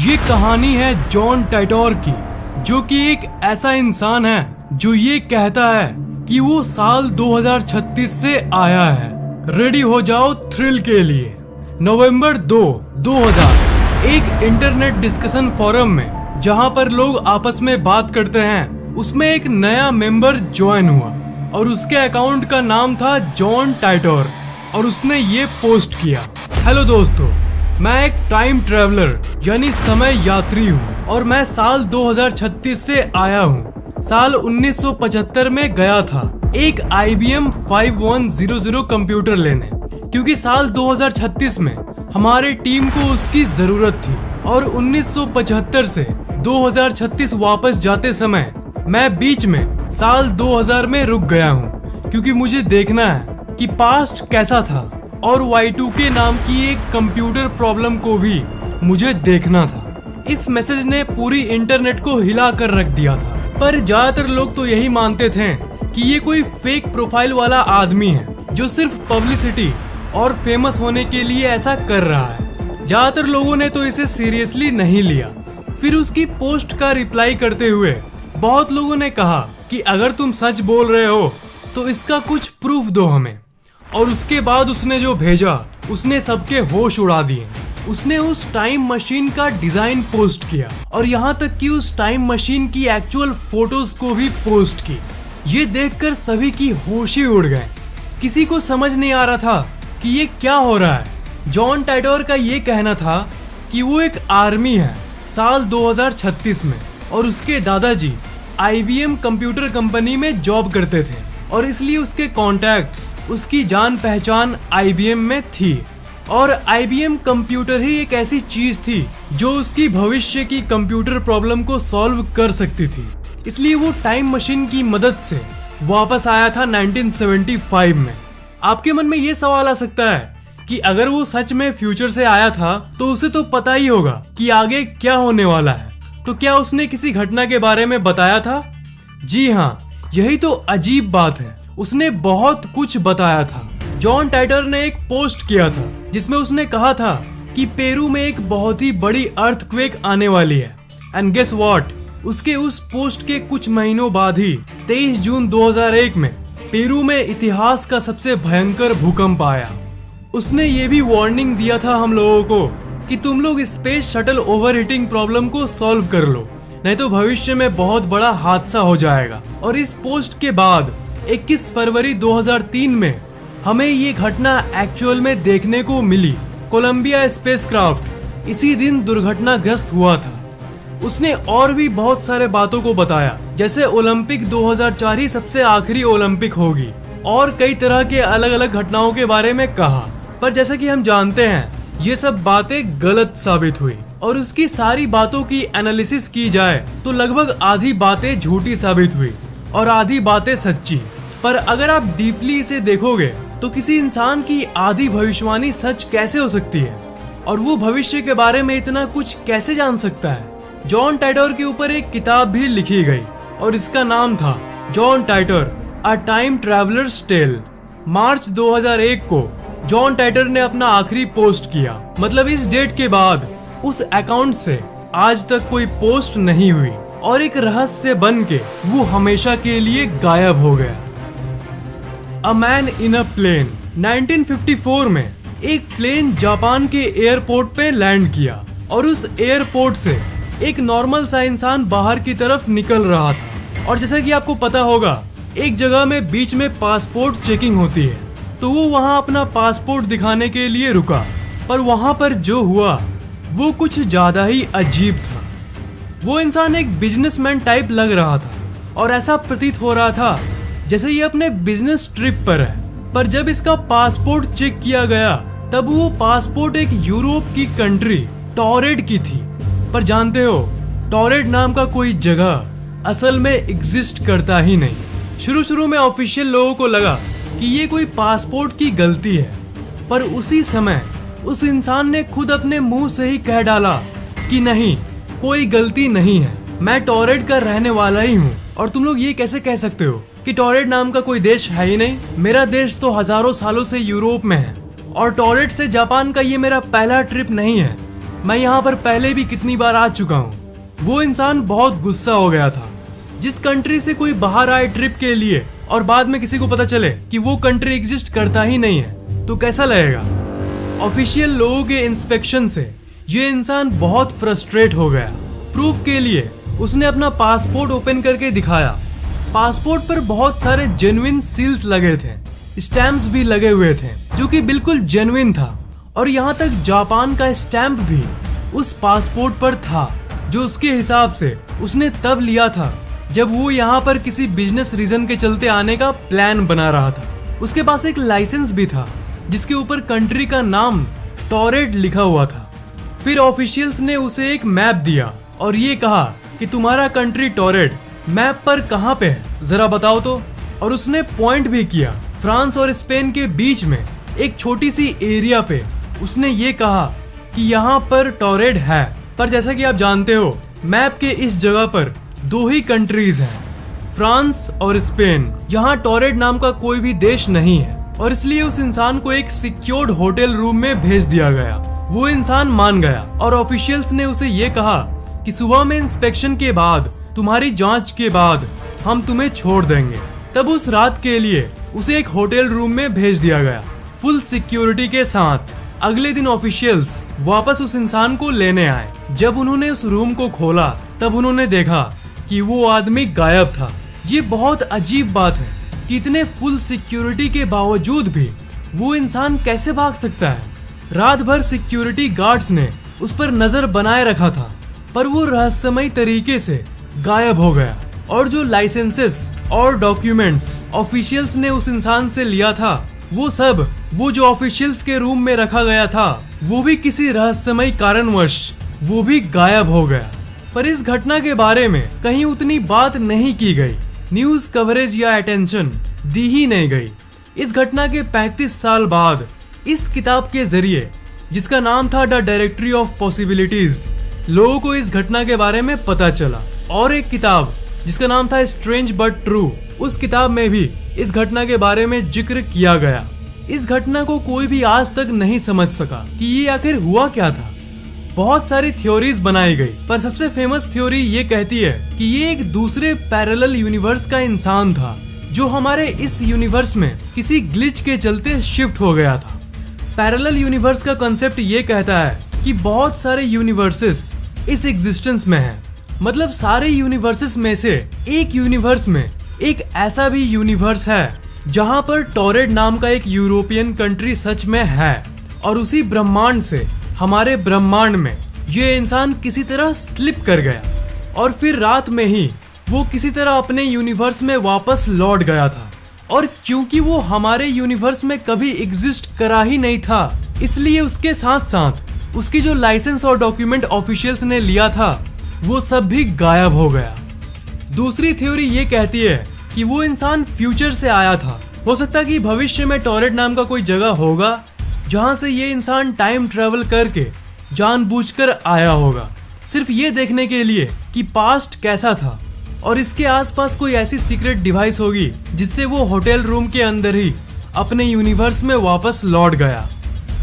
ये कहानी है जॉन टाइटोर की, जो कि एक ऐसा इंसान है जो ये कहता है कि वो साल 2036 से आया है। रेडी हो जाओ थ्रिल के लिए। नवंबर 2, 2000 एक इंटरनेट डिस्कशन फोरम में जहां पर लोग आपस में बात करते हैं, उसमें एक नया मेंबर ज्वाइन हुआ और उसके अकाउंट का नाम था जॉन टाइटोर और उसने ये पोस्ट किया। हेलो दोस्तों, मैं एक टाइम ट्रेवलर यानी समय यात्री हूँ और मैं साल 2036 से आया हूँ। साल 1975 में गया था एक IBM 5100 कंप्यूटर लेने, क्योंकि साल 2036 में हमारे टीम को उसकी जरूरत थी। और 1975 से 2036 वापस जाते समय मैं बीच में साल 2000 में रुक गया हूँ, क्योंकि मुझे देखना है कि पास्ट कैसा था और Y2K नाम की एक कंप्यूटर प्रॉब्लम को भी मुझे देखना था। इस मैसेज ने पूरी इंटरनेट को हिला कर रख दिया था, पर ज्यादातर लोग तो यही मानते थे कि ये कोई फेक प्रोफाइल वाला आदमी है जो सिर्फ पब्लिसिटी और फेमस होने के लिए ऐसा कर रहा है। ज्यादातर लोगों ने तो इसे सीरियसली नहीं लिया। फिर उसकी पोस्ट का रिप्लाई करते हुए बहुत लोगों ने कहा कि अगर तुम सच बोल रहे हो तो इसका कुछ प्रूफ दो हमें। और उसके बाद उसने जो भेजा उसने सबके होश उड़ा दिए। उसने उस टाइम मशीन का डिजाइन पोस्ट किया और यहाँ तक कि उस टाइम मशीन की एक्चुअल फोटोज को भी पोस्ट की। ये देखकर सभी की होश ही उड़ गए। किसी को समझ नहीं आ रहा था कि ये क्या हो रहा है। जॉन टाइटोर का ये कहना था कि वो एक आर्मी है साल 2036 में और उसके दादाजी IBM कंप्यूटर कंपनी में जॉब करते थे और इसलिए उसके कॉन्टैक्ट्स, उसकी जान पहचान IBM में थी। और IBM कंप्यूटर ही एक ऐसी चीज थी जो उसकी भविष्य की कंप्यूटर प्रॉब्लम को सॉल्व कर सकती थी। इसलिए वो टाइम मशीन की मदद से वापस आया था 1975 में। आपके मन में ये सवाल आ सकता है कि अगर वो सच में फ्यूचर से आया था तो उसे तो पता ही होगा कि आगे क्या होने वाला है, तो क्या उसने किसी घटना के बारे में बताया था? जी हाँ, यही तो अजीब बात है। उसने बहुत कुछ बताया था। जॉन टाइटोर ने एक पोस्ट किया था जिसमें उसने कहा था कि पेरू में एक बहुत ही बड़ी अर्थक्वेक आने वाली है। एंड गेस व्हाट, उसके उस पोस्ट के कुछ महीनों बाद ही 23 जून 2001 में पेरू में इतिहास का सबसे भयंकर भूकंप आया। उसने ये भी वार्निंग दिया था हम लोगों को कि तुम लोग स्पेस शटल ओवरहीटिंग प्रॉब्लम को सॉल्व कर लो, नहीं तो भविष्य में बहुत बड़ा हादसा हो जाएगा। और इस पोस्ट के बाद 21 फरवरी 2003 में हमें ये घटना एक्चुअल में देखने को मिली। कोलंबिया स्पेसक्राफ्ट इसी दिन दुर्घटनाग्रस्त हुआ था। उसने और भी बहुत सारे बातों को बताया, जैसे ओलंपिक 2004 ही सबसे आखिरी ओलंपिक होगी और कई तरह के अलग अलग घटनाओं के बारे में कहा। पर जैसा कि हम जानते हैं ये सब बातें गलत साबित हुई और उसकी सारी बातों की एनालिसिस की जाए तो लगभग आधी बातें झूठी साबित हुई और आधी बातें सच्ची। पर अगर आप डीपली इसे देखोगे तो किसी इंसान की आधी भविष्यवाणी सच कैसे हो सकती है और वो भविष्य के बारे में इतना कुछ कैसे जान सकता है? जॉन टाइटोर के ऊपर एक किताब भी लिखी गई और इसका नाम था John Titor a time traveller's tale. March 2001 को जॉन टाइटोर ने अपना आखिरी पोस्ट किया। मतलब इस डेट के बाद उस अकाउंट से आज तक कोई पोस्ट नहीं हुई और एक रहस्य बन के वो हमेशा के लिए गायब हो गया। A man in a plane. 1954 में एक प्लेन जापान के एयरपोर्ट पे लैंड किया और उस एयरपोर्ट से एक नॉर्मल सा इंसान बाहर की तरफ निकल रहा था। और जैसा कि आपको पता होगा, एक जगह में बीच में पासपोर्ट चेकिंग होती है, तो वो वहाँ अपना पासपोर्ट दिखाने के लिए रुका। पर वहाँ पर जो हुआ वो कुछ ज्यादा ही अजीब था। वो इंसान एक बिजनेसमैन टाइप लग रहा था और ऐसा प्रतीत हो रहा था जैसे ये अपने बिजनेस ट्रिप पर है। पर जब इसका पासपोर्ट चेक किया गया तब वो पासपोर्ट एक यूरोप की कंट्री टॉरेड की थी। पर जानते हो, टॉरेड नाम का कोई जगह असल में एग्जिस्ट करता ही नहीं। शुरू में ऑफिशियल लोगों को लगा कि ये कोई पासपोर्ट की गलती है, पर उसी समय उस इंसान ने खुद अपने मुंह से ही कह डाला कि नहीं, कोई गलती नहीं है, मैं टॉरेड का रहने वाला ही हूँ। और तुम लोग ये कैसे कह सकते हो कि टॉरेड नाम का कोई देश है ही नहीं? मेरा देश तो हजारों सालों से यूरोप में है और टॉरेड से जापान का ये मेरा पहला ट्रिप नहीं है। मैं यहाँ पर पहले भी कितनी बार आ चुका हूँ। वो इंसान बहुत गुस्सा हो गया था। जिस कंट्री से कोई बाहर आए ट्रिप के लिए और बाद में किसी को पता चले कि वो कंट्री एग्जिस्ट करता ही नहीं है तो कैसा लगेगा। ऑफिशियल लोगों के इंस्पेक्शन से ये इंसान बहुत फ्रस्ट्रेट हो गया। प्रूफ के लिए उसने अपना पासपोर्ट ओपन करके दिखाया। पासपोर्ट पर बहुत सारे जेन्युइन सील्स लगे थे, स्टैम्प्स भी लगे हुए थे जो कि बिल्कुल जेन्युइन था। और यहाँ तक जापान का स्टैम्प भी उस पासपोर्ट पर था, जो उसके हिसाब से उसने तब लिया था जब वो यहाँ पर किसी बिजनेस रीजन के चलते आने का प्लान बना रहा था। उसके पास एक लाइसेंस भी था जिसके ऊपर कंट्री का नाम टोरेड लिखा हुआ था। फिर ऑफिशियल्स ने उसे एक मैप दिया और ये कहा कि तुम्हारा कंट्री टोरेड मैप पर कहाँ पे है, जरा बताओ तो। और उसने पॉइंट भी किया फ्रांस और स्पेन के बीच में एक छोटी सी एरिया पे। उसने ये कहा कि यहाँ पर टोरेड है, पर जैसा कि आप जानते हो मैप के इस जगह पर दो ही कंट्रीज हैं, फ्रांस और स्पेन। यहाँ टोरेड नाम का कोई भी देश नहीं है और इसलिए उस इंसान को एक सिक्योर्ड होटल रूम में भेज दिया गया। वो इंसान मान गया और ऑफिशियल्स ने उसे ये कहा कि सुबह में इंस्पेक्शन के बाद, तुम्हारी जांच के बाद हम तुम्हें छोड़ देंगे। तब उस रात के लिए उसे एक होटल रूम में भेज दिया गया फुल सिक्योरिटी के साथ। अगले दिन ऑफिशियल्स वापस उस इंसान को लेने आए। जब उन्होंने उस रूम को खोला तब उन्होंने देखा कि वो आदमी गायब था। ये बहुत अजीब बात है कि इतने फुल सिक्योरिटी के बावजूद भी वो इंसान कैसे भाग सकता है। रात भर सिक्योरिटी गार्ड्स ने उस पर नजर बनाए रखा था, पर वो रहस्यमयी तरीके से गायब हो गया। और जो लाइसेंसेस और डॉक्यूमेंट्स ऑफिशियल्स ने उस इंसान से लिया था, वो सब वो जो ऑफिशियल्स के रूम में रखा गया था, वो भी किसी रहस्यमयी कारणवश वो भी गायब हो गया। पर इस घटना के बारे में कहीं उतनी बात नहीं की गई, न्यूज कवरेज या अटेंशन दी ही नहीं गई। इस घटना के 35 साल बाद इस किताब के जरिए, जिसका नाम था द डायरेक्टरी ऑफ पॉसिबिलिटीज, लोगों को इस घटना के बारे में पता चला। और एक किताब जिसका नाम था स्ट्रेंज बट ट्रू, उस किताब में भी इस घटना के बारे में जिक्र किया गया। इस घटना को कोई भी आज तक नहीं समझ सका कि ये आखिर हुआ क्या था। बहुत सारी थ्योरीज बनाई गई, पर सबसे फेमस थ्योरी ये कहती है कि ये एक दूसरे पैरेलल यूनिवर्स का इंसान था जो हमारे इस यूनिवर्स में किसी ग्लिच के चलते शिफ्ट हो गया था। पैरेलल यूनिवर्स का कॉन्सेप्ट ये कहता है कि बहुत सारे यूनिवर्सेस इस एग्जिस्टेंस में हैं। मतलब सारे यूनिवर्सेस में से एक यूनिवर्स में एक ऐसा भी यूनिवर्स है जहां पर टोरेड नाम का एक यूरोपियन कंट्री सच में है। और उसी ब्रह्मांड से हमारे ब्रह्मांड में ये इंसान किसी तरह स्लिप कर गया और फिर रात में ही वो किसी तरह अपने यूनिवर्स में वापस लौट गया था। और क्योंकि वो हमारे यूनिवर्स में कभी एग्जिस्ट करा ही नहीं था, इसलिए उसके साथ साथ उसकी जो लाइसेंस और डॉक्यूमेंट ऑफिशियल्स ने लिया था, वो सब भी गायब हो गया। दूसरी थ्योरी ये कहती है कि वो इंसान फ्यूचर से आया था। हो सकता है कि भविष्य में टोरेड नाम का कोई जगह होगा जहां से ये इंसान टाइम ट्रेवल करके जानबूझकर आया होगा, सिर्फ ये देखने के लिए कि पास्ट कैसा था। और इसके आसपास कोई ऐसी सीक्रेट डिवाइस होगी जिससे वो होटल रूम के अंदर ही अपने यूनिवर्स में वापस लौट गया।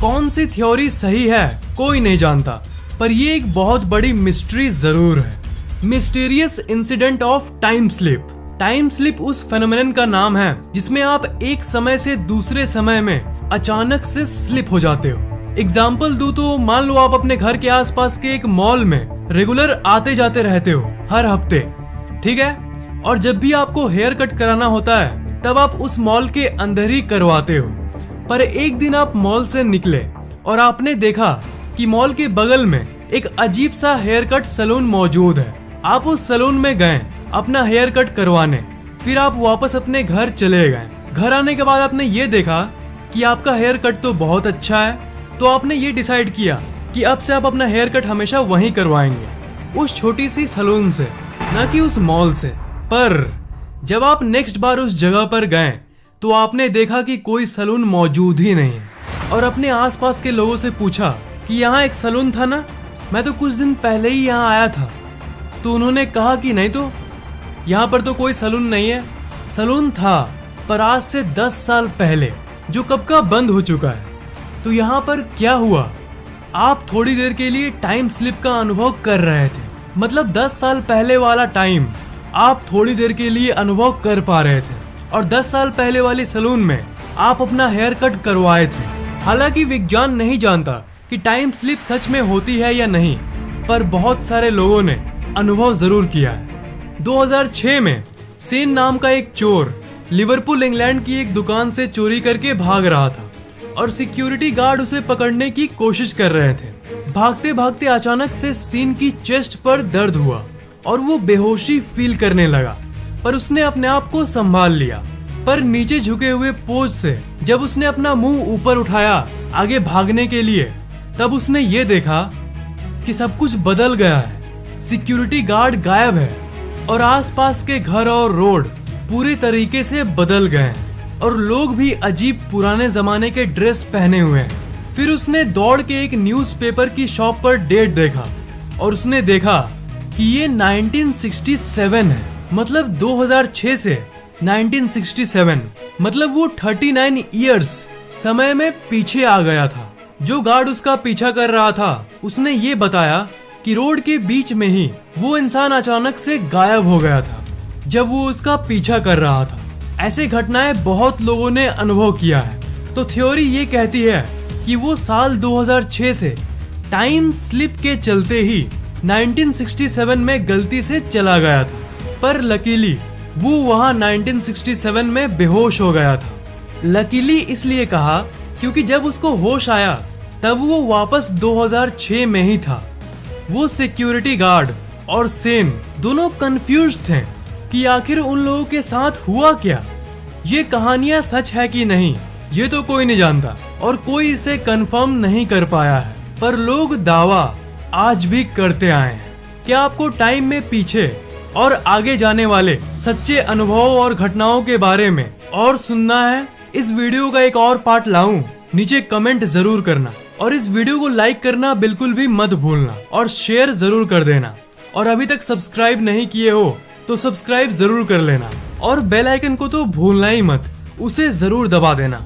कौन सी थ्योरी सही है कोई नहीं जानता, पर ये एक बहुत बड़ी मिस्ट्री जरूर है। Mysterious incident of time slip. Time slip उस फेनोमेनन का नाम है जिसमें आप एक समय से दूसरे समय में अचानक से स्लिप हो जाते हो। एग्जाम्पल दूं तो मान लो आप अपने घर के आसपास के एक मॉल में रेगुलर आते जाते रहते हो हर हफ्ते, ठीक है। और जब भी आपको हेयर कट कराना होता है तब आप उस मॉल के अंदर ही करवाते हो। पर एक दिन आप मॉल से निकले और आपने देखा कि मॉल के बगल में एक अजीब सा हेयर कट सैलून मौजूद है। आप उस सैलून में गए अपना हेयर कट करवाने, फिर आप वापस अपने घर चले गए। घर आने के बाद आपने ये देखा कि आपका हेयर कट तो बहुत अच्छा है, तो आपने ये डिसाइड किया कि अब से आप अपना हेयर कट हमेशा वहीं करवाएंगे, उस छोटी सी सैलून से, ना कि उस मॉल से। पर जब आप नेक्स्ट बार उस जगह पर गए तो आपने देखा कि कोई सैलून मौजूद ही नहीं है। और अपने आसपास के लोगों से पूछा कि यहाँ एक सैलून था ना, मैं तो कुछ दिन पहले ही यहाँ आया था। तो उन्होंने कहा कि नहीं, तो यहाँ पर तो कोई सैलून नहीं है। सैलून था, पर आज से 10 साल पहले, जो कब का बंद हो चुका है। तो यहाँ पर क्या हुआ आप थोड़ी देर के लिए टाइम स्लिप का अनुभव कर रहे थे। मतलब 10 साल पहले वाला टाइम आप थोड़ी देर के लिए अनुभव कर पा रहे थे और 10 साल पहले वाले सैलून में आप अपना हेयर कट करवाए थे। हालांकि विज्ञान नहीं जानता कि टाइम स्लिप सच में होती है या नहीं, पर बहुत सारे लोगों ने अनुभव जरूर किया है। 2006 में सेन नाम का एक चोर लिवरपूल इंग्लैंड की एक दुकान से चोरी करके भाग रहा था और सिक्योरिटी गार्ड उसे पकड़ने की कोशिश कर रहे थे। भागते भागते अचानक से सेन की चेस्ट पर दर्द हुआ और वो बेहोशी फील करने लगा, पर उसने अपने आप को संभाल लिया। पर नीचे झुके हुए पोज से जब उसने अपना मुंह ऊपर उठाया आगे भागने के लिए, तब उसने ये देखा कि सब कुछ बदल गया है। सिक्योरिटी गार्ड गायब है और आसपास के घर और रोड पूरे तरीके से बदल गए हैं और लोग भी अजीब पुराने जमाने के ड्रेस पहने हुए हैं। फिर उसने दौड़ के एक न्यूज़पेपर की शॉप पर डेट देखा और उसने देखा कि ये 1967 है। मतलब 2006 से 1967, मतलब वो 39 इयर्स समय में पीछे आ गया था। जो गार्ड उसका पीछा कर रहा था उसने ये बताया कि रोड के बीच में ही वो इंसान अचानक से गायब हो गया था जब वो उसका पीछा कर रहा था। ऐसे घटनाएं बहुत लोगों ने अनुभव किया है। तो थ्योरी ये कहती है कि वो साल 2006 से टाइम स्लिप के चलते ही 1967 में गलती से चला गया था, पर लकीली वो वहां 1967 में बेहोश हो गया था। लकीली इसलिए कहा क्योंकि जब उसको होश आया तब वो वापस 2006 में ही था। वो सिक्योरिटी गार्ड और सेन दोनों कंफ्यूज थे कि आखिर उन लोगों के साथ हुआ क्या। ये कहानियां सच है कि नहीं ये तो कोई नहीं जानता और कोई इसे कंफर्म नहीं कर पाया है, पर लोग दावा आज भी करते आए हैं। क्या आपको टाइम में पीछे और आगे जाने वाले सच्चे अनुभवों और घटनाओं के बारे में और सुनना है? इस वीडियो का एक और पार्ट लाऊं? नीचे कमेंट जरूर करना और इस वीडियो को लाइक करना बिल्कुल भी मत भूलना और शेयर जरूर कर देना। और अभी तक सब्सक्राइब नहीं किए हो तो सब्सक्राइब जरूर कर लेना और बेल आइकन को तो भूलना ही मत, उसे जरूर दबा देना।